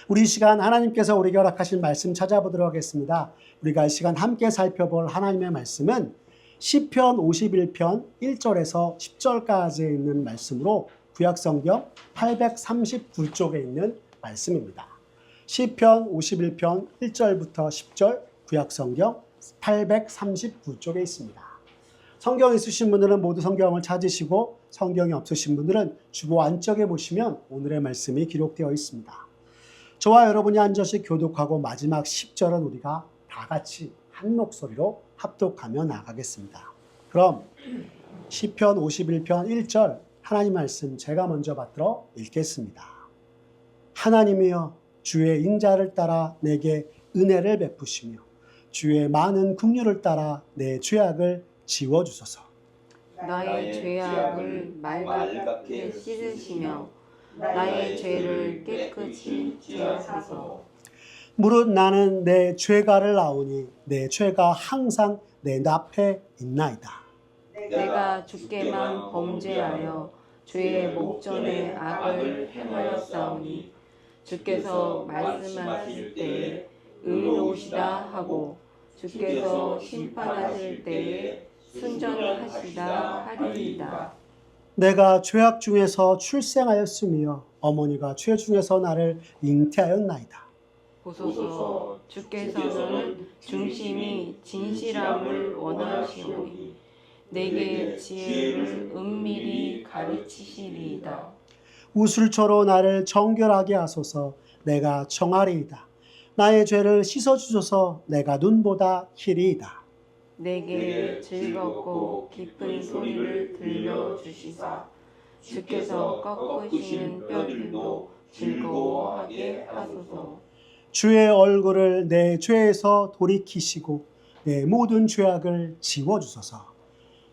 우리 이 시간 하나님께서 우리에게 허락하신 말씀 찾아보도록 하겠습니다. 우리가 이 시간 함께 살펴볼 하나님의 말씀은 시편 51편 1절에서 10절까지 있는 말씀으로 구약성경 839쪽에 있는 말씀입니다. 시편 51편 1절부터 10절 구약성경 839쪽에 있습니다. 성경 있으신 분들은 모두 성경을 찾으시고 성경이 없으신 분들은 주보 안쪽에 보시면 오늘의 말씀이 기록되어 있습니다. 저와 여러분이 한 절씩 교독하고 마지막 10절은 우리가 다 같이 한 목소리로 합독하며 나가겠습니다. 그럼 시편 51편 1절 하나님 말씀 제가 먼저 받들어 읽겠습니다. 하나님이여 주의 인자를 따라 내게 은혜를 베푸시며 주의 많은 긍휼을 따라 내 죄악을 지워주소서. 나의 죄악을 맑게 씻으시며 나의 죄를 깨끗이 지으소서. 무릇 나는 내 죄가를 아오니 내 죄가 항상 내 앞에 있나이다. 내가 주께만 범죄하여 주의 목전에 악을 행하였사오니 주께서 말씀하실 때에 의로우시다 하고 주께서 심판하실 때에 순전하시다 하리이다. 내가 죄악 중에서 출생하였으며 어머니가 죄 중에서 나를 잉태하였나이다. 보소서 주께서는 중심이 진실함을 원하시오니 내게 지혜를 은밀히 가르치시리이다. 우술초로 나를 정결하게 하소서. 내가 정하리이다. 나의 죄를 씻어주소서. 내가 눈보다 희리이다. 내게 즐겁고 깊은 소리를 들려주시사 주께서 꺾으시는 뼈들도 즐거워하게 하소서. 주의 얼굴을 내 죄에서 돌이키시고 내 모든 죄악을 지워주소서.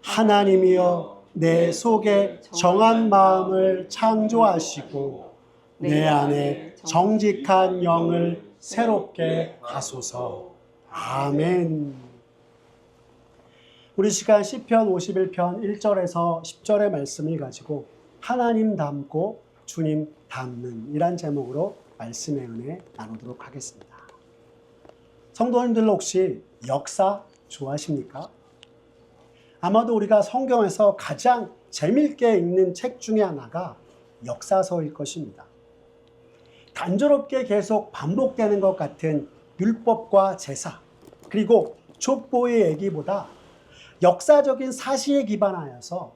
하나님이여 내 속에 정한 마음을 창조하시고 내 안에 정직한 영을 새롭게 하소서. 아멘. 우리 시간 시편 51편 1절에서 10절의 말씀을 가지고 하나님 닮고 주님 닮는 이란 제목으로 말씀의 은혜 나누도록 하겠습니다. 성도님들 혹시 역사 좋아하십니까? 아마도 우리가 성경에서 가장 재미있게 읽는 책 중에 하나가 역사서일 것입니다. 단조롭게 계속 반복되는 것 같은 율법과 제사, 그리고 족보의 얘기보다 역사적인 사실에 기반하여서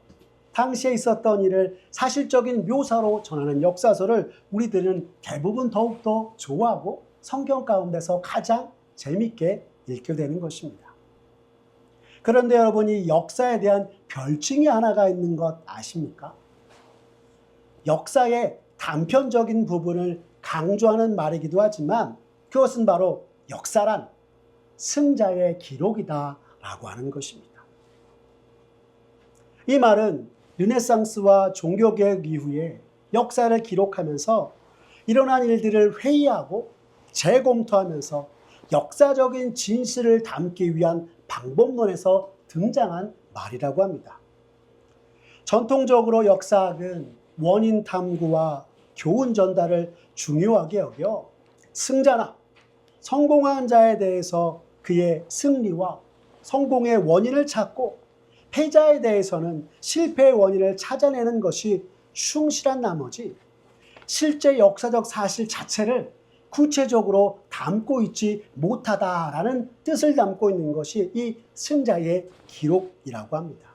당시에 있었던 일을 사실적인 묘사로 전하는 역사서를 우리들은 대부분 더욱더 좋아하고 성경 가운데서 가장 재미있게 읽게 되는 것입니다. 그런데 여러분이 역사에 대한 별칭이 하나가 있는 것 아십니까? 역사의 단편적인 부분을 강조하는 말이기도 하지만 그것은 바로 역사란 승자의 기록이다라고 하는 것입니다. 이 말은 르네상스와 종교개혁 이후에 역사를 기록하면서 일어난 일들을 회의하고 재검토하면서 역사적인 진실을 담기 위한 방법론에서 등장한 말이라고 합니다. 전통적으로 역사학은 원인 탐구와 교훈 전달을 중요하게 여겨 승자나 성공한 자에 대해서 그의 승리와 성공의 원인을 찾고 패자에 대해서는 실패의 원인을 찾아내는 것이 충실한 나머지 실제 역사적 사실 자체를 구체적으로 담고 있지 못하다라는 뜻을 담고 있는 것이 이 승자의 기록이라고 합니다.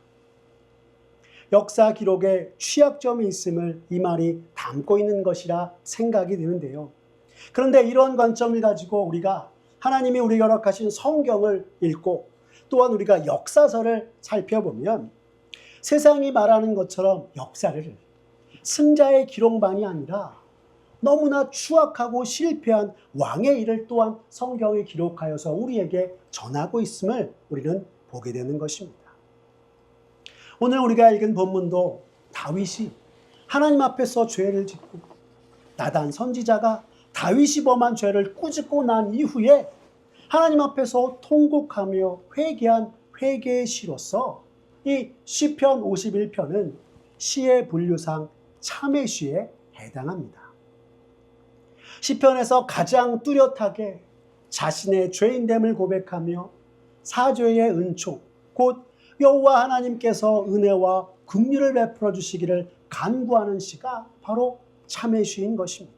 역사 기록에 취약점이 있음을 이 말이 담고 있는 것이라 생각이 드는데요. 그런데 이런 관점을 가지고 우리가 하나님이 우리에게 허락하신 성경을 읽고 또한 우리가 역사서를 살펴보면 세상이 말하는 것처럼 역사를 승자의 기록만이 아니라 너무나 추악하고 실패한 왕의 일을 또한 성경에 기록하여서 우리에게 전하고 있음을 우리는 보게 되는 것입니다. 오늘 우리가 읽은 본문도 다윗이 하나님 앞에서 죄를 짓고 나단 선지자가 다윗이 범한 죄를 꾸짖고 난 이후에 하나님 앞에서 통곡하며 회개한 회개의 시로서 이 시편 51편은 시의 분류상 참회 시에 해당합니다. 시편에서 가장 뚜렷하게 자신의 죄인됨을 고백하며 사죄의 은총, 곧 여호와 하나님께서 은혜와 긍휼을 베풀어 주시기를 간구하는 시가 바로 참회 시인 것입니다.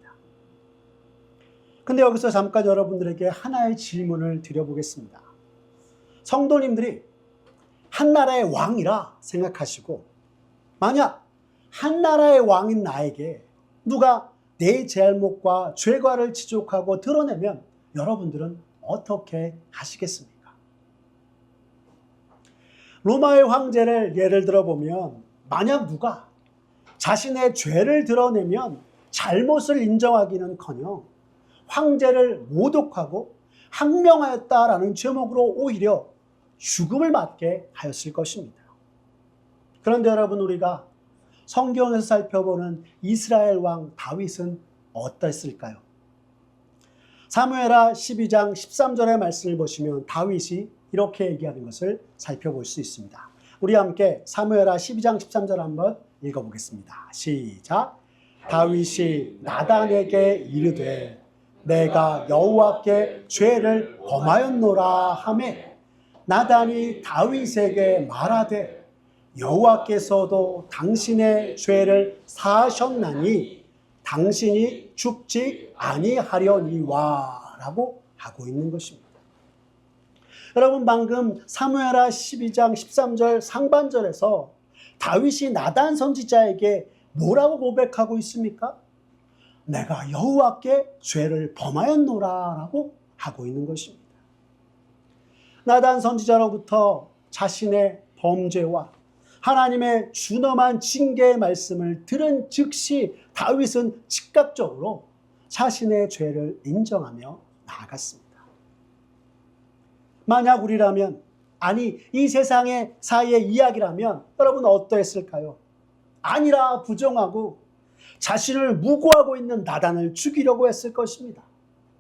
근데 여기서 잠깐 여러분들에게 하나의 질문을 드려보겠습니다. 성도님들이 한 나라의 왕이라 생각하시고, 만약 한 나라의 왕인 나에게 누가 내 잘못과 죄과를 지적하고 드러내면 여러분들은 어떻게 하시겠습니까? 로마의 황제를 예를 들어보면, 만약 누가 자신의 죄를 드러내면 잘못을 인정하기는커녕 황제를 모독하고 항명하였다라는 제목으로 오히려 죽음을 맞게 하였을 것입니다. 그런데 여러분, 우리가 성경에서 살펴보는 이스라엘 왕 다윗은 어땠을까요? 사무엘하 12장 13절의 말씀을 보시면 다윗이 이렇게 얘기하는 것을 살펴볼 수 있습니다. 우리 함께 사무엘하 12장 13절 한번 읽어보겠습니다. 시작. 다윗이 나단에게 이르되 내가 여호와께 죄를 범하였노라 하매 나단이 다윗에게 말하되 여호와께서도 당신의 죄를 사하셨나니 당신이 죽지 아니하려니와 라고 하고 있는 것입니다. 여러분, 방금 사무엘하 12장 13절 상반절에서 다윗이 나단 선지자에게 뭐라고 고백하고 있습니까? 내가 여호와께 죄를 범하였노라 라고 하고 있는 것입니다. 나단 선지자로부터 자신의 범죄와 하나님의 준엄한 징계의 말씀을 들은 즉시 다윗은 즉각적으로 자신의 죄를 인정하며 나아갔습니다. 만약 우리라면, 아니 이 세상의 사이의 이야기라면 여러분 어떠했을까요? 아니라 부정하고 자신을 무고하고 있는 나단을 죽이려고 했을 것입니다.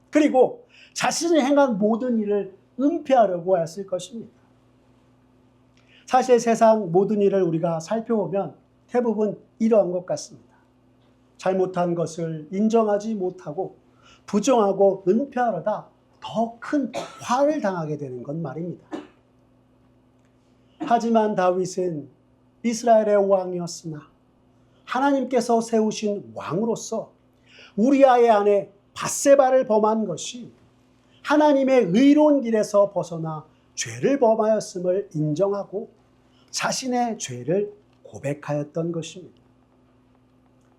그리고 자신이 행한 모든 일을 은폐하려고 했을 것입니다. 사실 세상 모든 일을 우리가 살펴보면 대부분 이러한 것 같습니다. 잘못한 것을 인정하지 못하고 부정하고 은폐하려다 더 큰 화를 당하게 되는 건 말입니다. 하지만 다윗은 이스라엘의 왕이었으나 하나님께서 세우신 왕으로서 우리아의 아내 밧세바를 범한 것이 하나님의 의로운 길에서 벗어나 죄를 범하였음을 인정하고 자신의 죄를 고백하였던 것입니다.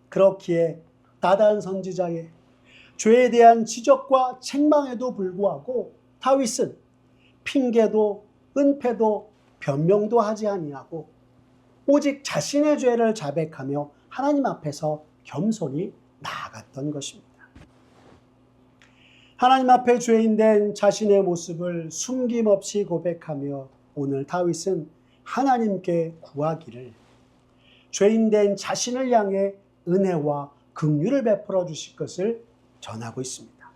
그렇기에 나단 선지자의 죄에 대한 지적과 책망에도 불구하고 다윗은 핑계도 은폐도 변명도 하지 아니하고 오직 자신의 죄를 자백하며 하나님 앞에서 겸손히 나아갔던 것입니다. 하나님 앞에 죄인된 자신의 모습을 숨김없이 고백하며 오늘 다윗은 하나님께 구하기를 죄인된 자신을 향해 은혜와 긍휼을 베풀어 주실 것을 전하고 있습니다.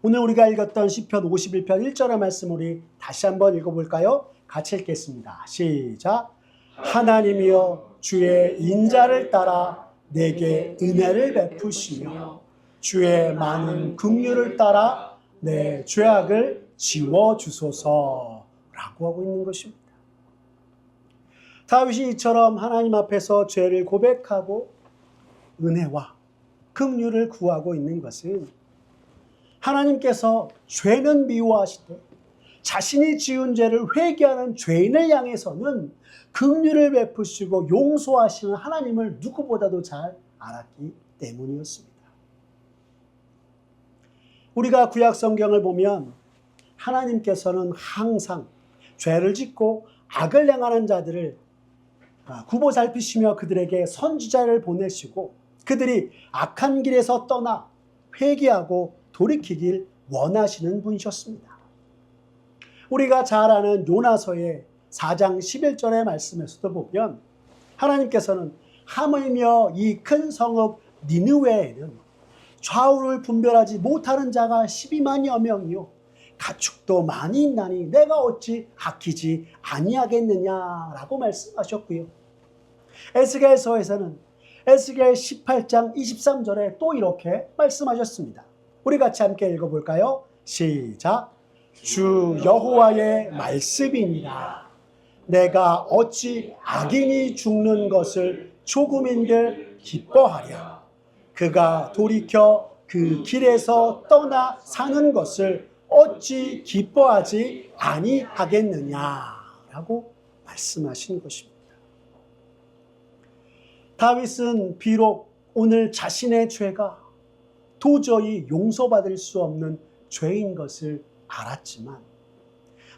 오늘 우리가 읽었던 시편 51편 1절의 말씀 우리 다시 한번 읽어볼까요? 같이 읽겠습니다. 시작. 하나님이여 주의 인자를 따라 내게 은혜를 베푸시며 주의 많은 긍휼을 따라 내 죄악을 지워주소서 라고 하고 있는 것입니다. 다윗이 이처럼 하나님 앞에서 죄를 고백하고 은혜와 긍휼을 구하고 있는 것은 하나님께서 죄는 미워하시되 자신이 지은 죄를 회개하는 죄인을 향해서는 긍휼을 베푸시고 용서하시는 하나님을 누구보다도 잘 알았기 때문이었습니다. 우리가 구약 성경을 보면 하나님께서는 항상 죄를 짓고 악을 행하는 자들을 굽어 살피시며 그들에게 선지자를 보내시고 그들이 악한 길에서 떠나 회개하고 돌이키길 원하시는 분이셨습니다. 우리가 잘 아는 요나서의 4장 11절의 말씀에서도 보면 하나님께서는 하물며 이 큰 성읍 니느웨에는 좌우를 분별하지 못하는 자가 12만여 명이요 가축도 많이 있나니 내가 어찌 아끼지 아니하겠느냐라고 말씀하셨고요. 에스겔서에서는 에스겔 18장 23절에 또 이렇게 말씀하셨습니다. 우리 같이 함께 읽어볼까요? 시작. 주 여호와의 말씀이니라. 내가 어찌 악인이 죽는 것을 조금인들 기뻐하랴. 그가 돌이켜 그 길에서 떠나 사는 것을 어찌 기뻐하지 아니하겠느냐라고 말씀하신 것입니다. 다윗은 비록 오늘 자신의 죄가 도저히 용서받을 수 없는 죄인 것을 알았지만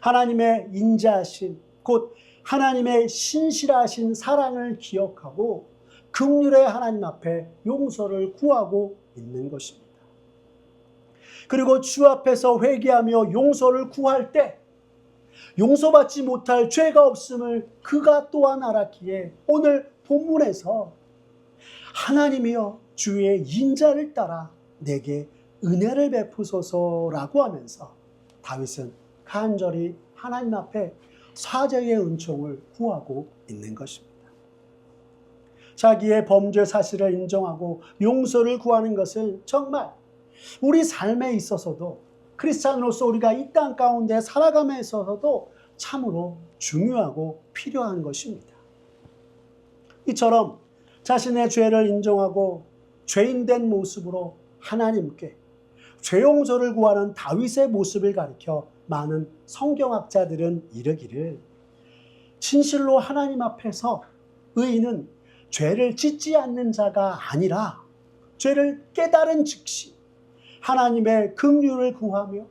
하나님의 인자하신 곧 하나님의 신실하신 사랑을 기억하고 긍휼의 하나님 앞에 용서를 구하고 있는 것입니다. 그리고 주 앞에서 회개하며 용서를 구할 때 용서받지 못할 죄가 없음을 그가 또한 알았기에 오늘 본문에서 하나님이여 주의 인자를 따라 내게 은혜를 베푸소서라고 하면서 다윗은 간절히 하나님 앞에 사죄의 은총을 구하고 있는 것입니다. 자기의 범죄 사실을 인정하고 용서를 구하는 것은 정말 우리 삶에 있어서도 크리스찬으로서 우리가 이 땅 가운데 살아감에 있어서도 참으로 중요하고 필요한 것입니다. 이처럼 자신의 죄를 인정하고 죄인된 모습으로 하나님께 죄 용서를 구하는 다윗의 모습을 가리켜 많은 성경학자들은 이르기를 진실로 하나님 앞에서 의인은 죄를 짓지 않는 자가 아니라 죄를 깨달은 즉시 하나님의 긍휼을 구하며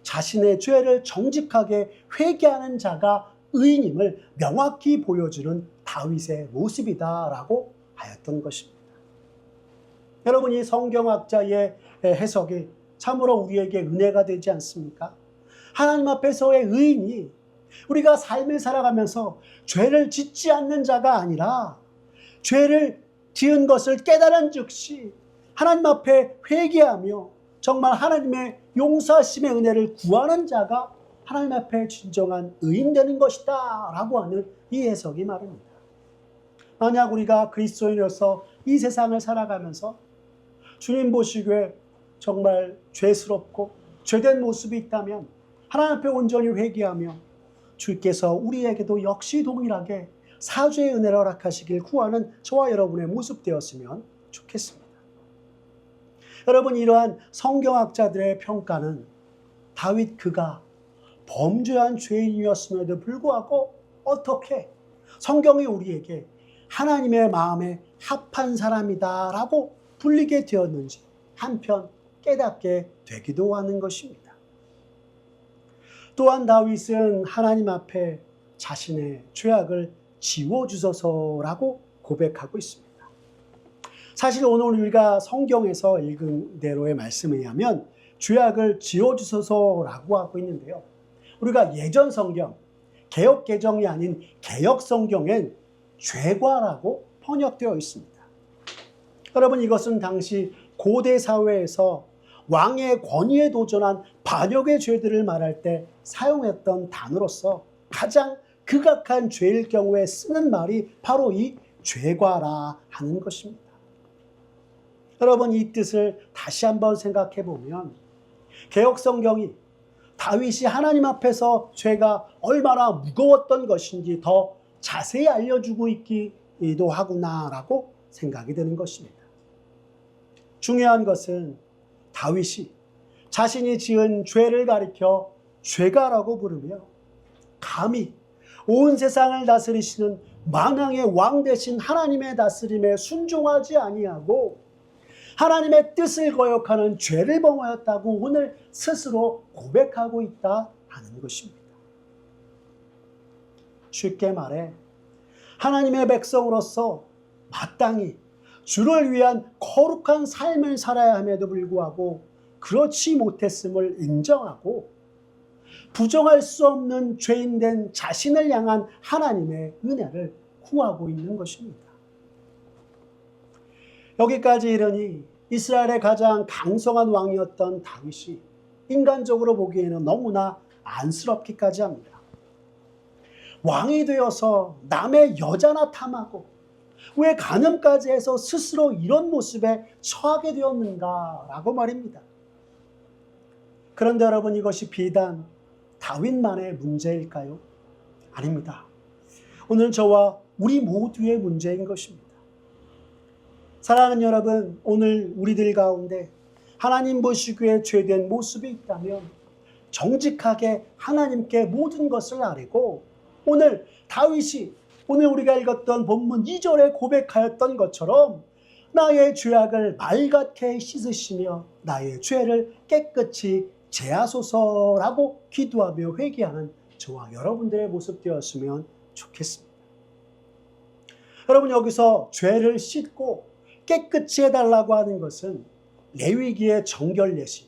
자신의 죄를 정직하게 회개하는 자가 의인임을 명확히 보여주는 다윗의 모습이다라고 하였던 것입니다. 여러분, 이 성경학자의 해석이 참으로 우리에게 은혜가 되지 않습니까? 하나님 앞에서의 의인이 우리가 삶을 살아가면서 죄를 짓지 않는 자가 아니라 죄를 지은 것을 깨달은 즉시 하나님 앞에 회개하며 정말 하나님의 용서하심의 은혜를 구하는 자가 하나님 앞에 진정한 의인 되는 것이다 라고 하는 이 해석이 말입니다. 만약 우리가 그리스도인으로서 이 세상을 살아가면서 주님 보시기에 정말 죄스럽고 죄된 모습이 있다면 하나님 앞에 온전히 회개하며 주께서 우리에게도 역시 동일하게 사죄의 은혜를 허락하시길 구하는 저와 여러분의 모습 되었으면 좋겠습니다. 여러분, 이러한 성경학자들의 평가는 다윗 그가 범죄한 죄인이었음에도 불구하고 어떻게 성경이 우리에게 하나님의 마음에 합한 사람이다라고 불리게 되었는지 한편 깨닫게 되기도 하는 것입니다. 또한 다윗은 하나님 앞에 자신의 죄악을 지워주소서라고 고백하고 있습니다. 사실 오늘 우리가 성경에서 읽은 대로의 말씀에 의하면 죄악을 지워주소서라고 하고 있는데요. 우리가 예전 성경, 개역 개정이 아닌 개역 성경엔 죄과라고 번역되어 있습니다. 여러분, 이것은 당시 고대 사회에서 왕의 권위에 도전한 반역의 죄들을 말할 때 사용했던 단어로서 가장 극악한 죄일 경우에 쓰는 말이 바로 이 죄과라 하는 것입니다. 여러분, 이 뜻을 다시 한번 생각해 보면 개역 성경이 다윗이 하나님 앞에서 죄가 얼마나 무거웠던 것인지 더 자세히 알려주고 있기도 하구나라고 생각이 드는 것입니다. 중요한 것은 다윗이 자신이 지은 죄를 가리켜 죄가라고 부르며 감히 온 세상을 다스리시는 만왕의 왕 되신 하나님의 다스림에 순종하지 아니하고 하나님의 뜻을 거역하는 죄를 범하였다고 오늘 스스로 고백하고 있다 하는 것입니다. 쉽게 말해 하나님의 백성으로서 마땅히 주를 위한 거룩한 삶을 살아야 함에도 불구하고 그렇지 못했음을 인정하고 부정할 수 없는 죄인된 자신을 향한 하나님의 은혜를 구하고 있는 것입니다. 여기까지 이르니 이스라엘의 가장 강성한 왕이었던 다윗이 인간적으로 보기에는 너무나 안쓰럽기까지 합니다. 왕이 되어서 남의 여자나 탐하고 왜 간음까지 해서 스스로 이런 모습에 처하게 되었는가라고 말입니다. 그런데 여러분, 이것이 비단 다윗만의 문제일까요? 아닙니다. 오늘 저와 우리 모두의 문제인 것입니다. 사랑하는 여러분, 오늘 우리들 가운데 하나님 보시기에 죄된 모습이 있다면 정직하게 하나님께 모든 것을 아뢰고, 오늘 다윗이 오늘 우리가 읽었던 본문 2절에 고백하였던 것처럼 나의 죄악을 말같게 씻으시며 나의 죄를 깨끗이 제하소서라고 기도하며 회개하는 저와 여러분들의 모습 되었으면 좋겠습니다. 여러분, 여기서 죄를 씻고 깨끗이 해달라고 하는 것은 레위기의 정결 예시,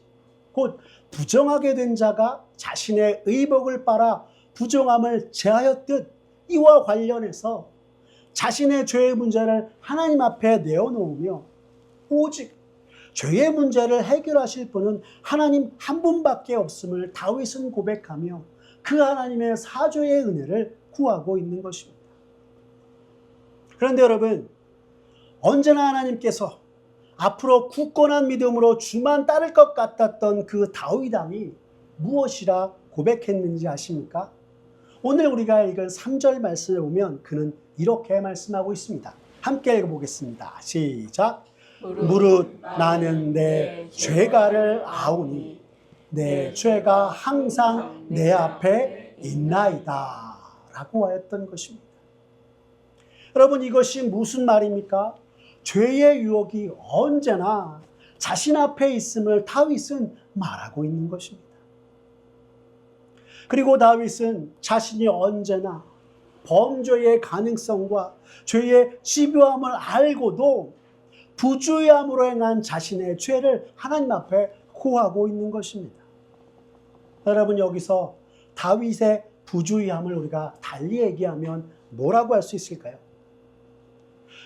곧 부정하게 된 자가 자신의 의복을 빨아 부정함을 제하였듯, 이와 관련해서 자신의 죄의 문제를 하나님 앞에 내어놓으며 오직 죄의 문제를 해결하실 분은 하나님 한 분밖에 없음을 다윗은 고백하며 그 하나님의 사죄의 은혜를 구하고 있는 것입니다. 그런데 여러분, 언제나 하나님께서 앞으로 굳건한 믿음으로 주만 따를 것 같았던 그 다윗 왕이 무엇이라 고백했는지 아십니까? 오늘 우리가 읽은 3절 말씀을 보면 그는 이렇게 말씀하고 있습니다. 함께 읽어보겠습니다. 시작. 무릇 나는 내 죄가를 아오니 내 죄가 항상 내 앞에 있나이다 라고 하였던 것입니다. 여러분, 이것이 무슨 말입니까? 죄의 유혹이 언제나 자신 앞에 있음을 다윗은 말하고 있는 것입니다. 그리고 다윗은 자신이 언제나 범죄의 가능성과 죄의 집요함을 알고도 부주의함으로 행한 자신의 죄를 하나님 앞에 고하고 있는 것입니다. 여러분, 여기서 다윗의 부주의함을 우리가 달리 얘기하면 뭐라고 할 수 있을까요?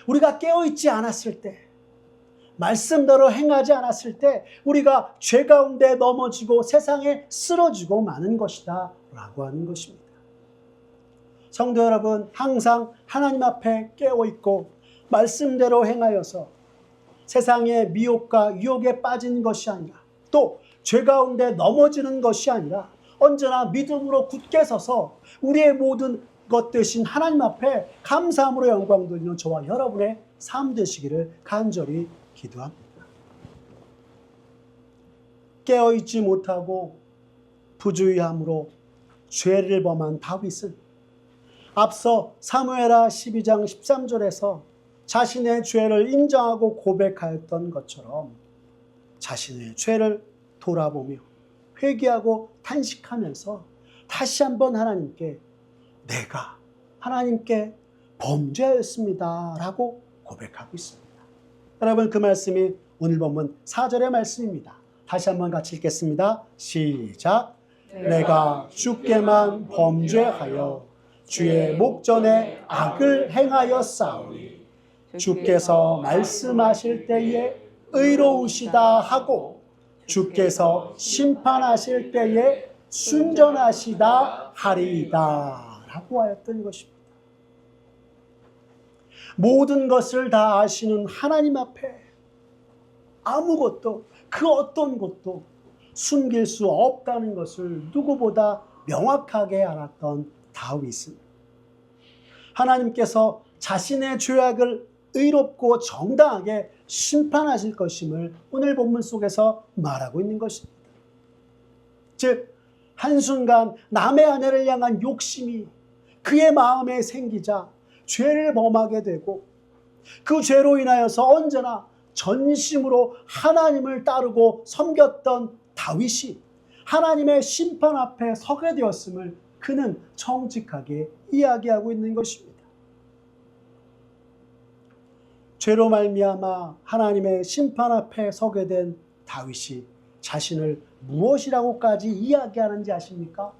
우리가 깨어있지 않았을 때, 말씀대로 행하지 않았을 때 우리가 죄 가운데 넘어지고 세상에 쓰러지고 마는 것이다 라고 하는 것입니다. 성도 여러분, 항상 하나님 앞에 깨어있고 말씀대로 행하여서 세상의 미혹과 유혹에 빠지는 것이 아니라, 또 죄 가운데 넘어지는 것이 아니라 언제나 믿음으로 굳게 서서 우리의 모든 것 되신 하나님 앞에 감사함으로 영광 돌리는 저와 여러분의 삶 되시기를 간절히 기도합니다. 깨어있지 못하고 부주의함으로 죄를 범한 다윗은 앞서 사무엘하 12장 13절에서 자신의 죄를 인정하고 고백하였던 것처럼 자신의 죄를 돌아보며 회개하고 탄식하면서 다시 한번 하나님께 내가 하나님께 범죄하였습니다 라고 고백하고 있습니다. 여러분, 그 말씀이 오늘 본문 4절의 말씀입니다. 다시 한번 같이 읽겠습니다. 시작. 내가 주께만 범죄하여 주의 목전에 악을 행하였사오니 주께서 말씀하실 때에 의로우시다 하고 주께서 심판하실 때에 순전하시다 하리이다 라고 하였던 것입니다. 모든 것을 다 아시는 하나님 앞에 아무것도, 그 어떤 것도 숨길 수 없다는 것을 누구보다 명확하게 알았던 다윗은 하나님께서 자신의 죄악을 의롭고 정당하게 심판하실 것임을 오늘 본문 속에서 말하고 있는 것입니다. 즉, 한순간 남의 아내를 향한 욕심이 그의 마음에 생기자 죄를 범하게 되고, 그 죄로 인하여서 언제나 전심으로 하나님을 따르고 섬겼던 다윗이 하나님의 심판 앞에 서게 되었음을 그는 정직하게 이야기하고 있는 것입니다. 죄로 말미암아 하나님의 심판 앞에 서게 된 다윗이 자신을 무엇이라고까지 이야기하는지 아십니까?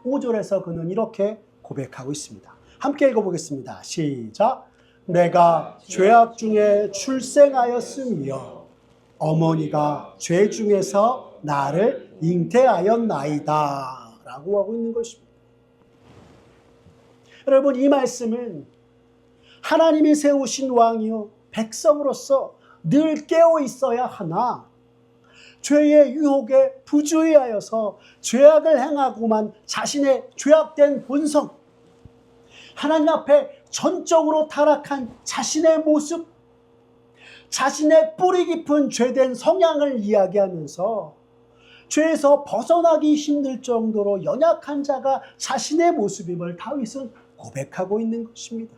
5절에서 그는 이렇게 고백하고 있습니다. 함께 읽어보겠습니다. 시작. 내가 죄악 중에 출생하였으며 어머니가 죄 중에서 나를 잉태하였나이다 라고 하고 있는 것입니다. 여러분, 이 말씀은 하나님이 세우신 왕이요 백성으로서 늘 깨어 있어야 하나 죄의 유혹에 부주의하여서 죄악을 행하고만 자신의 죄악된 본성, 하나님 앞에 전적으로 타락한 자신의 모습, 자신의 뿌리 깊은 죄된 성향을 이야기하면서 죄에서 벗어나기 힘들 정도로 연약한 자가 자신의 모습임을 다윗은 고백하고 있는 것입니다.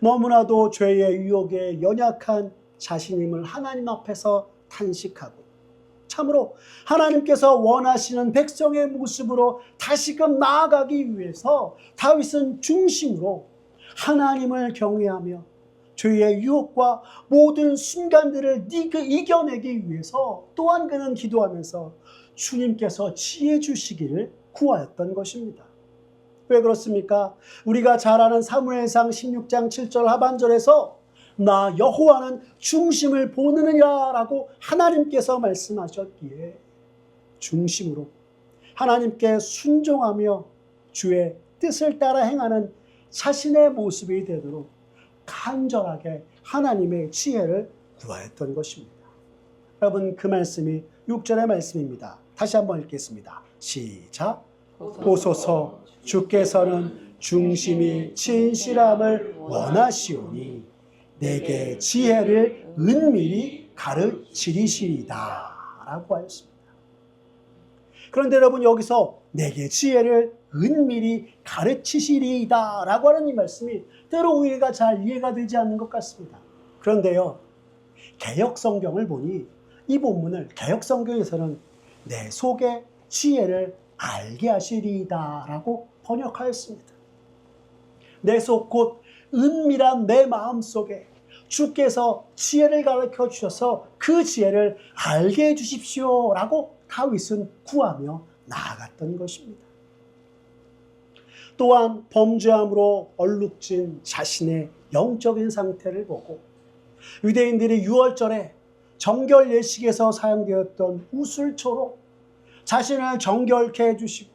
너무나도 죄의 유혹에 연약한 자신임을 하나님 앞에서 탄식하고, 참으로 하나님께서 원하시는 백성의 모습으로 다시금 나아가기 위해서 다윗은 중심으로 하나님을 경외하며 죄의 유혹과 모든 순간들을 이겨내기 위해서 또한 그는 기도하면서 주님께서 지혜 주시기를 구하였던 것입니다. 왜 그렇습니까? 우리가 잘 아는 사무엘상 16장 7절 하반절에서 나 여호와는 중심을 보느니라 라고 하나님께서 말씀하셨기에 중심으로 하나님께 순종하며 주의 뜻을 따라 행하는 자신의 모습이 되도록 간절하게 하나님의 지혜를 구하였던 것입니다. 여러분, 그 말씀이 6절의 말씀입니다. 다시 한번 읽겠습니다. 시작. 보소서 주께서는 중심이 진실함을 원하시오니 내게 지혜를 은밀히 가르치리시리다 라고 하였습니다. 그런데 여러분, 여기서 내게 지혜를 은밀히 가르치시리이다 라고 하는 이 말씀이 때로 우리가 잘 이해가 되지 않는 것 같습니다. 그런데요, 개역성경을 보니 이 본문을 개역성경에서는 내 속에 지혜를 알게 하시리이다 라고 번역하였습니다. 내 속 곧 은밀한 내 마음속에 주께서 지혜를 가르쳐 주셔서 그 지혜를 알게 해주십시오 라고 다윗은 구하며 나아갔던 것입니다. 또한 범죄함으로 얼룩진 자신의 영적인 상태를 보고 유대인들이 유월절에 정결 예식에서 사용되었던 우슬초로 자신을 정결케 해주시고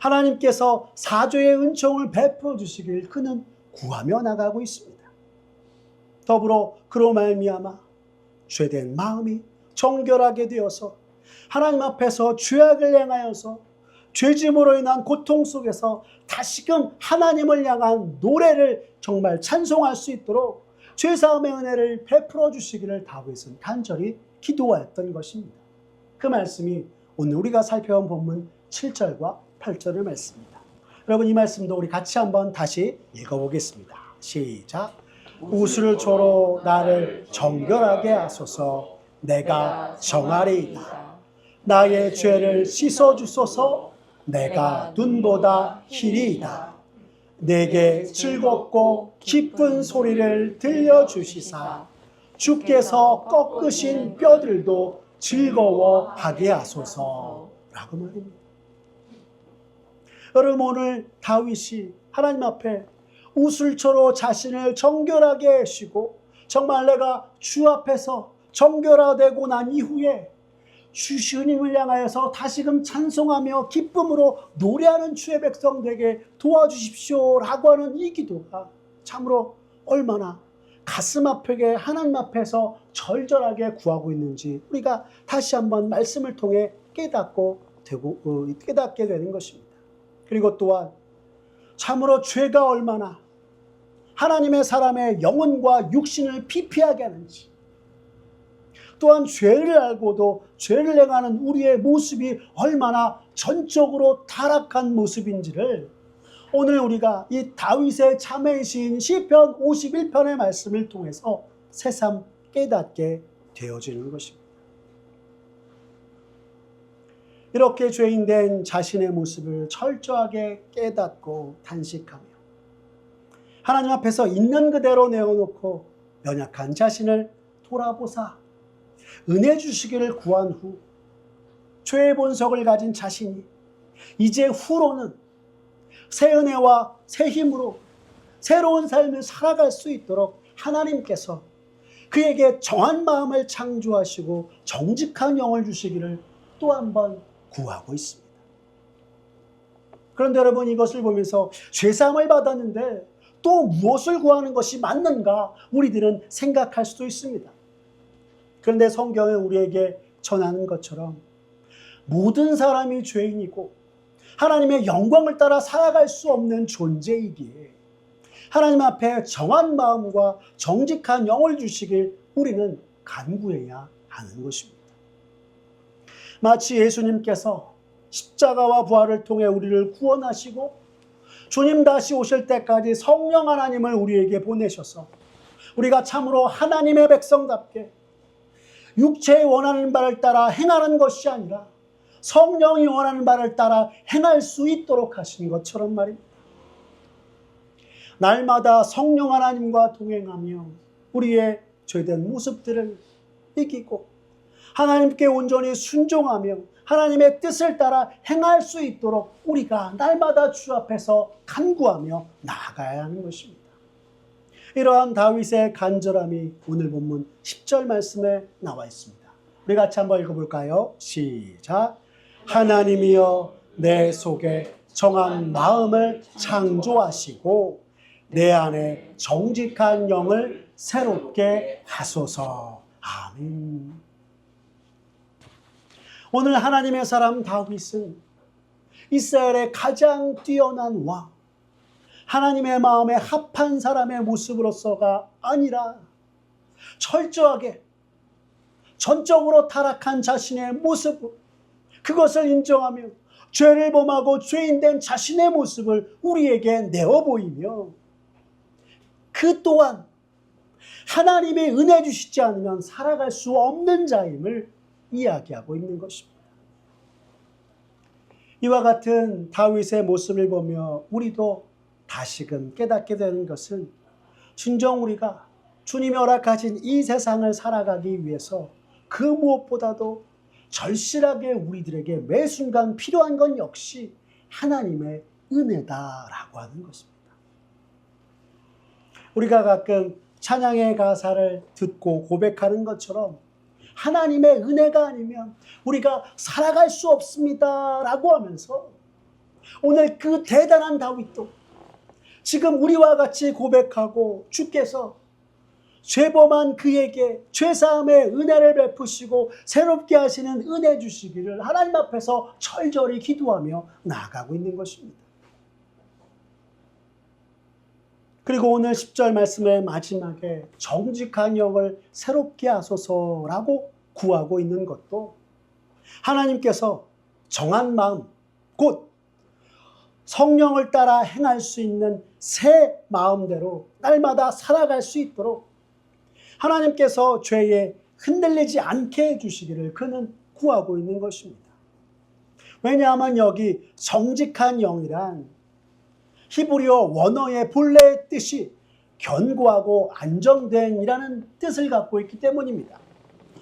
하나님께서 사죄의 은총을 베풀어 주시길 그는 구하며 나가고 있습니다. 더불어 그로 말미암아 죄된 마음이 정결하게 되어서 하나님 앞에서 죄악을 행하여서 죄짐으로 인한 고통 속에서 다시금 하나님을 향한 노래를 정말 찬송할 수 있도록 죄사함의 은혜를 베풀어 주시기를 다윗은 간절히 기도하였던 것입니다. 그 말씀이 오늘 우리가 살펴본 본문 7절과 8절의 말씀입니다. 여러분, 이 말씀도 우리 같이 한번 다시 읽어보겠습니다. 시작. 우슬초로 나를 정결하게 하소서. 내가 정하리이다. 나의 죄를 씻어주소서. 내가 눈보다 희리이다. 내게 즐겁고 기쁜 소리를 들려주시사 주께서 꺾으신 뼈들도 즐거워하게 하소서 라고 말입니다. 여러분, 오늘 다윗이 하나님 앞에 우슬초로 자신을 정결하게 하시고 정말 내가 주 앞에서 정결화되고 난 이후에 주님을 향하여서 다시금 찬송하며 기쁨으로 노래하는 주의 백성 되게 도와주십시오 라고 하는 이 기도가 참으로 얼마나 가슴 아프게 하나님 앞에서 절절하게 구하고 있는지 우리가 다시 한번 말씀을 통해 깨닫게 되는 것입니다. 그리고 또한 참으로 죄가 얼마나 하나님의 사람의 영혼과 육신을 피폐하게 하는지, 또한 죄를 알고도 죄를 행하는 우리의 모습이 얼마나 전적으로 타락한 모습인지를 오늘 우리가 이 다윗의 자매의 시인 시편 51편의 말씀을 통해서 새삼 깨닫게 되어지는 것입니다. 이렇게 죄인된 자신의 모습을 철저하게 깨닫고 단식하며 하나님 앞에서 있는 그대로 내어놓고 연약한 자신을 돌아보사 은혜 주시기를 구한 후 죄의 본성을 가진 자신이 이제 후로는 새 은혜와 새 힘으로 새로운 삶을 살아갈 수 있도록 하나님께서 그에게 정한 마음을 창조하시고 정직한 영을 주시기를 또 한 번 구하고 있습니다. 그런데 여러분, 이것을 보면서 죄사함을 받았는데 또 무엇을 구하는 것이 맞는가 우리들은 생각할 수도 있습니다. 그런데 성경에 우리에게 전하는 것처럼 모든 사람이 죄인이고 하나님의 영광을 따라 살아갈 수 없는 존재이기에 하나님 앞에 정한 마음과 정직한 영을 주시길 우리는 간구해야 하는 것입니다. 마치 예수님께서 십자가와 부활을 통해 우리를 구원하시고 주님 다시 오실 때까지 성령 하나님을 우리에게 보내셔서 우리가 참으로 하나님의 백성답게 육체의 원하는 바를 따라 행하는 것이 아니라 성령이 원하는 바를 따라 행할 수 있도록 하신 것처럼 말입니다. 날마다 성령 하나님과 동행하며 우리의 죄된 모습들을 이기고 하나님께 온전히 순종하며 하나님의 뜻을 따라 행할 수 있도록 우리가 날마다 주 앞에서 간구하며 나아가야 하는 것입니다. 이러한 다윗의 간절함이 오늘 본문 10절 말씀에 나와 있습니다. 우리 같이 한번 읽어볼까요? 시작. 하나님이여 내 속에 정한 마음을 창조하시고 내 안에 정직한 영을 새롭게 하소서. 아멘. 오늘 하나님의 사람 다윗은 이스라엘의 가장 뛰어난 왕, 하나님의 마음에 합한 사람의 모습으로서가 아니라 철저하게 전적으로 타락한 자신의 모습, 그것을 인정하며 죄를 범하고 죄인된 자신의 모습을 우리에게 내어 보이며 그 또한 하나님의 은혜 주시지 않으면 살아갈 수 없는 자임을 이야기하고 있는 것입니다. 이와 같은 다윗의 모습을 보며 우리도 다시금 깨닫게 되는 것은 진정 우리가 주님이 허락하신 이 세상을 살아가기 위해서 그 무엇보다도 절실하게 우리들에게 매 순간 필요한 건 역시 하나님의 은혜다라고 하는 것입니다. 우리가 가끔 찬양의 가사를 듣고 고백하는 것처럼 하나님의 은혜가 아니면 우리가 살아갈 수 없습니다라고 하면서 오늘 그 대단한 다윗도 지금 우리와 같이 고백하고 주께서 죄범한 그에게 죄사함의 은혜를 베푸시고 새롭게 하시는 은혜 주시기를 하나님 앞에서 철저히 기도하며 나아가고 있는 것입니다. 그리고 오늘 10절 말씀의 마지막에 정직한 영을 새롭게 하소서라고 구하고 있는 것도 하나님께서 정한 마음, 곧 성령을 따라 행할 수 있는 새 마음대로 날마다 살아갈 수 있도록 하나님께서 죄에 흔들리지 않게 해주시기를 그는 구하고 있는 것입니다. 왜냐하면 여기 정직한 영이란 히브리어 원어의 본래의 뜻이 견고하고 안정된이라는 뜻을 갖고 있기 때문입니다.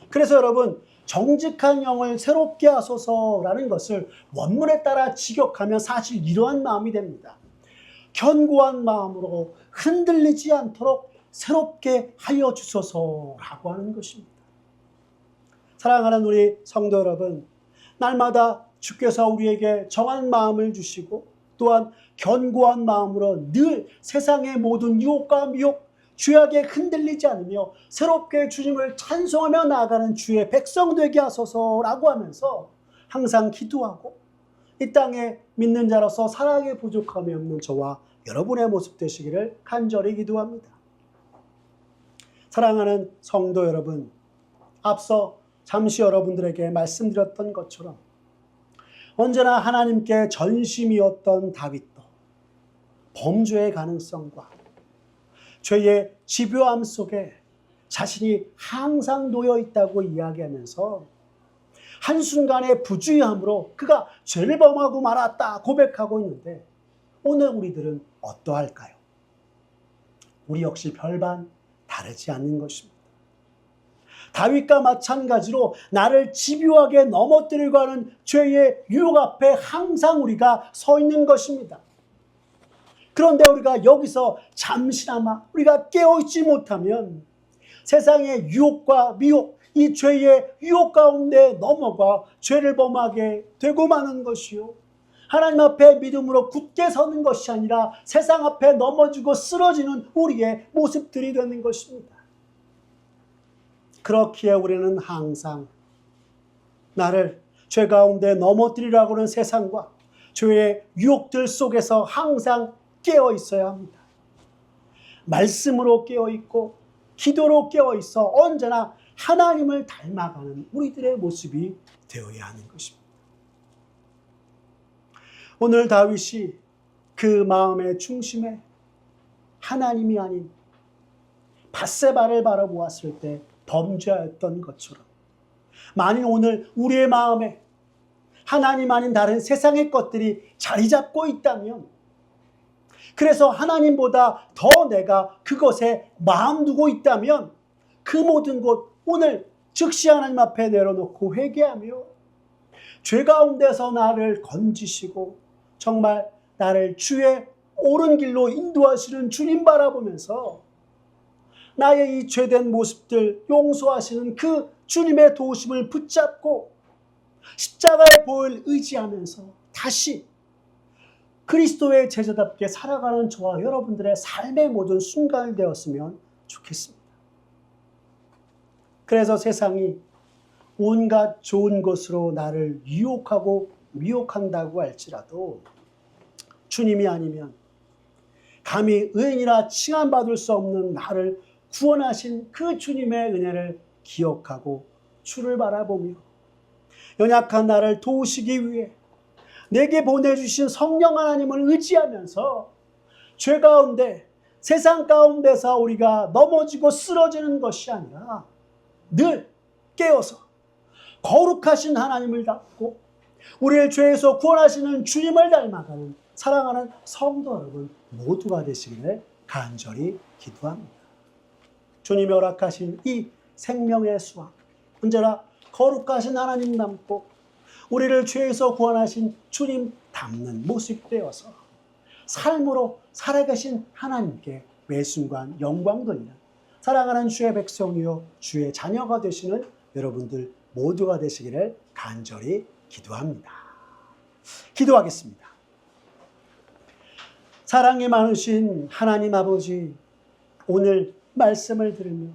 그래서 여러분 정직한 영을 새롭게 하소서라는 것을 원문에 따라 직역하면 사실 이러한 마음이 됩니다. 견고한 마음으로 흔들리지 않도록 새롭게 하여 주소서라고 하는 것입니다. 사랑하는 우리 성도 여러분, 날마다 주께서 우리에게 정한 마음을 주시고 또한 견고한 마음으로 늘 세상의 모든 유혹과 미혹, 죄악에 흔들리지 않으며 새롭게 주님을 찬송하며 나아가는 주의 백성 되게 하소서라고 하면서 항상 기도하고 이 땅에 믿는 자로서 사랑에 부족함이 없는 저와 여러분의 모습 되시기를 간절히 기도합니다. 사랑하는 성도 여러분, 앞서 잠시 여러분들에게 말씀드렸던 것처럼 언제나 하나님께 전심이었던 다윗도 범죄의 가능성과 죄의 집요함 속에 자신이 항상 놓여 있다고 이야기하면서 한순간의 부주의함으로 그가 죄를 범하고 말았다 고백하고 있는데 오늘 우리들은 어떠할까요? 우리 역시 별반 다르지 않는 것입니다. 다윗과 마찬가지로 나를 집요하게 넘어뜨리고 하는 죄의 유혹 앞에 항상 우리가 서 있는 것입니다. 그런데 우리가 여기서 잠시나마 우리가 깨어있지 못하면 세상의 유혹과 미혹, 이 죄의 유혹 가운데 넘어가 죄를 범하게 되고 마는 것이요. 하나님 앞에 믿음으로 굳게 서는 것이 아니라 세상 앞에 넘어지고 쓰러지는 우리의 모습들이 되는 것입니다. 그렇기에 우리는 항상 나를 죄 가운데 넘어뜨리라고 하는 세상과 죄의 유혹들 속에서 항상 깨어 있어야 합니다. 말씀으로 깨어 있고 기도로 깨어 있어 언제나 하나님을 닮아가는 우리들의 모습이 되어야 하는 것입니다. 오늘 다윗이 그 마음의 중심에 하나님이 아닌 밧세바를 바라보았을 때 범죄하였던 것처럼 만일 오늘 우리의 마음에 하나님 아닌 다른 세상의 것들이 자리 잡고 있다면, 그래서 하나님보다 더 내가 그것에 마음 두고 있다면 그 모든 것 오늘 즉시 하나님 앞에 내려놓고 회개하며 죄 가운데서 나를 건지시고 정말 나를 주의 옳은 길로 인도하시는 주님 바라보면서 나의 이 죄된 모습들 용서하시는 그 주님의 도우심을 붙잡고 십자가의 보혈을 의지하면서 다시 그리스도의 제자답게 살아가는 저와 여러분들의 삶의 모든 순간이 되었으면 좋겠습니다. 그래서 세상이 온갖 좋은 것으로 나를 유혹하고 미혹한다고 할지라도 주님이 아니면 감히 의인이라 칭함받을 수 없는 나를 구원하신 그 주님의 은혜를 기억하고 주를 바라보며 연약한 나를 도우시기 위해 내게 보내주신 성령 하나님을 의지하면서 죄 가운데 세상 가운데서 우리가 넘어지고 쓰러지는 것이 아니라 늘 깨어서 거룩하신 하나님을 닮고 우리를 죄에서 구원하시는 주님을 닮아가는 사랑하는 성도 여러분 모두가 되시기를 간절히 기도합니다. 주님이 허락하신 이 생명의 수확 언제나 거룩하신 하나님 닮고 우리를 죄에서 구원하신 주님 닮는 모습 되어서 삶으로 살아계신 하나님께 매 순간 영광 돌리는 사랑하는 주의 백성이요 주의 자녀가 되시는 여러분들 모두가 되시기를 간절히 기도합니다. 기도하겠습니다. 사랑이 많으신 하나님 아버지, 오늘 말씀을 들으며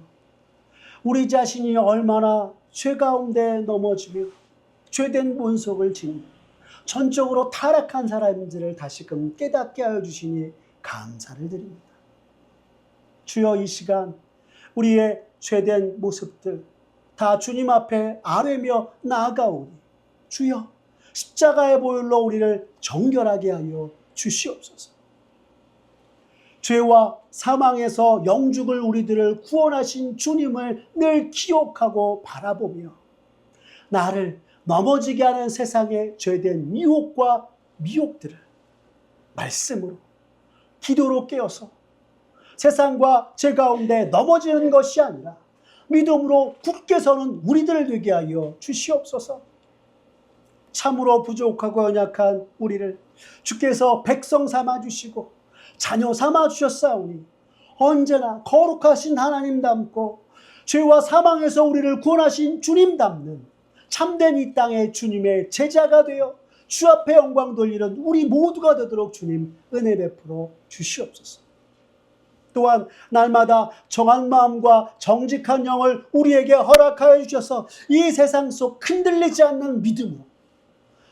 우리 자신이 얼마나 죄 가운데 넘어지며 죄된 본속을 지니며 전적으로 타락한 사람들을 다시금 깨닫게 하여 주시니 감사를 드립니다. 주여, 이 시간 우리의 죄된 모습들 다 주님 앞에 아뢰며 나아가오니 주여, 십자가의 보혈로 우리를 정결하게 하여 주시옵소서. 죄와 사망에서 영죽을 우리들을 구원하신 주님을 늘 기억하고 바라보며 나를 넘어지게 하는 세상의 죄된 유혹과 미혹들을 말씀으로 기도로 깨어서 세상과 죄 가운데 넘어지는 것이 아니라 믿음으로 굳게 서는 우리들을 되게 하여 주시옵소서. 참으로 부족하고 연약한 우리를 주께서 백성 삼아 주시고 자녀 삼아 주셨사오니 언제나 거룩하신 하나님 닮고 죄와 사망에서 우리를 구원하신 주님 닮는 참된 이 땅의 주님의 제자가 되어 주 앞에 영광 돌리는 우리 모두가 되도록 주님 은혜 베풀어 주시옵소서. 또한 날마다 정한 마음과 정직한 영을 우리에게 허락하여 주셔서 이 세상 속 흔들리지 않는 믿음으로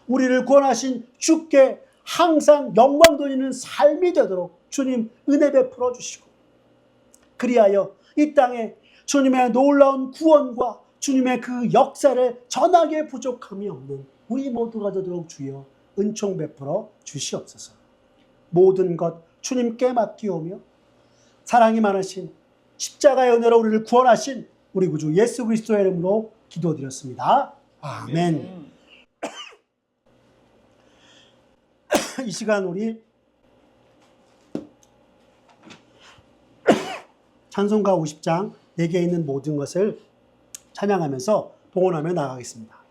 우리를 구원하신 주께 항상 영광 돌리는 삶이 되도록 주님 은혜 베풀어 주시고, 그리하여 이 땅에 주님의 놀라운 구원과 주님의 그 역사를 전하게 부족함이 없는 우리 모두가 되도록 주여 은총 베풀어 주시옵소서. 모든 것 주님께 맡기오며 사랑이 많으신 십자가의 은혜로 우리를 구원하신 우리 구주 예수 그리스도의 이름으로 기도드렸습니다. 아멘. 이 시간 우리 찬송가 50장 내게 있는 모든 것을 찬양하면서 봉헌하며 나가겠습니다.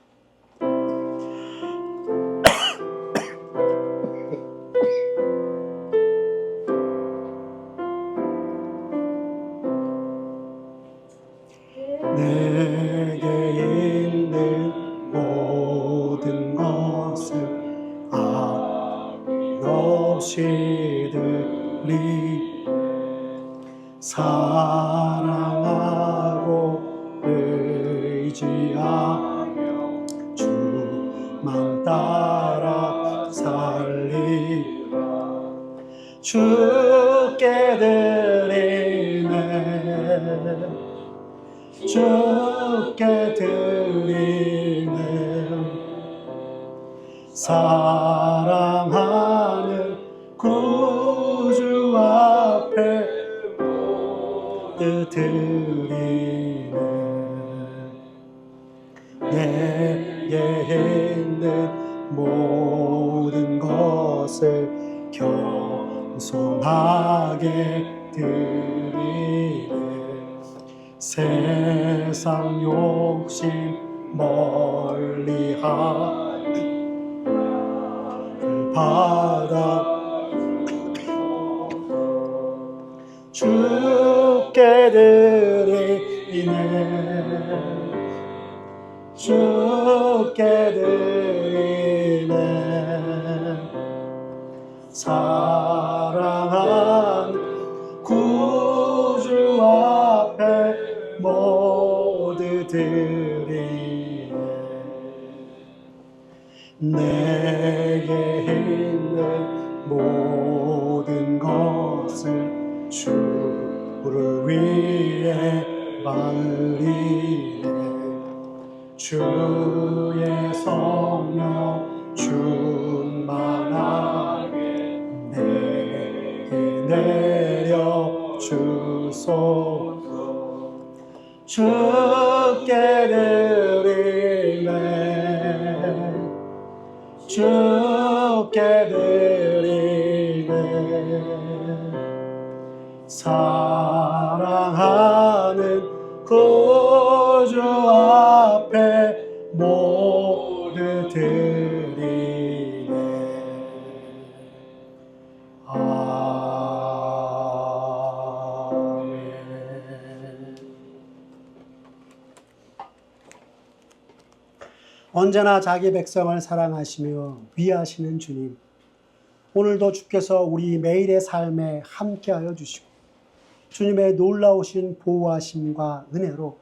내게 있는 모든 것을 아낌없이 드리 사랑하고 주께 드리네 주께 드리네 사랑하는 구주 앞에 모두 드리네 내게 있는 모든 것을 겸손하게 드리네 세상 욕심 멀리하는 바다 주께 드리네 주께 드리네 사랑하는 구주 앞에 모두 드리네 내게 있는 모든 것을 주를 위해 말리네 주의 성령 충만하게 내게 내려 주소서 주께 드리네 주께 드리네 사랑하는 구주 앞에 모두 드리네 아멘. 언제나 자기 백성을 사랑하시며 위하시는 주님, 오늘도 주께서 우리 매일의 삶에 함께하여 주시고 주님의 놀라우신 보호하심과 은혜로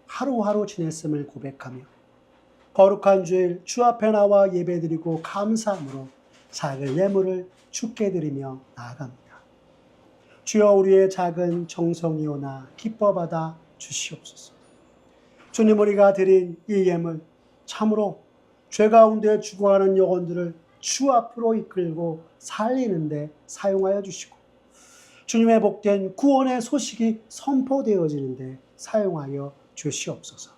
하루하루 지냈음을 고백하며 거룩한 주일 주 앞에 나와 예배드리고 감사함으로 작은 예물을 주께 드리며 나아갑니다. 주여 우리의 작은 정성이오나 기뻐 받아 주시옵소서. 주님 우리가 드린 이 예물 참으로 죄 가운데 죽어가는 영혼들을 주 앞으로 이끌고 살리는 데 사용하여 주시고 주님의 복된 구원의 소식이 선포되어지는 데 사용하여 주시옵소서.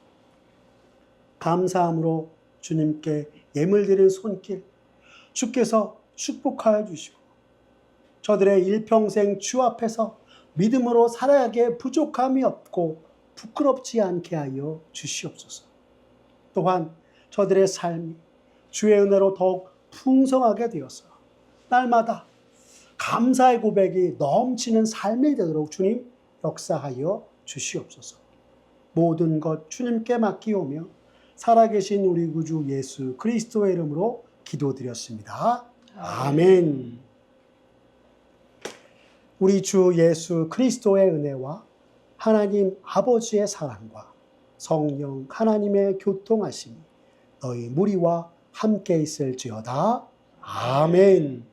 감사함으로 주님께 예물 드린 손길 주께서 축복하여 주시고 저들의 일평생 주 앞에서 믿음으로 살아가기에 부족함이 없고 부끄럽지 않게 하여 주시옵소서. 또한 저들의 삶이 주의 은혜로 더욱 풍성하게 되어서 날마다 감사의 고백이 넘치는 삶이 되도록 주님 역사하여 주시옵소서. 모든 것 주님께 맡기오며 살아계신 우리 구주 예수 그리스도의 이름으로 기도드렸습니다. 아멘. 우리 주 예수 그리스도의 은혜와 하나님 아버지의 사랑과 성령 하나님의 교통하심이 너희 무리와 함께 있을지어다. 아멘.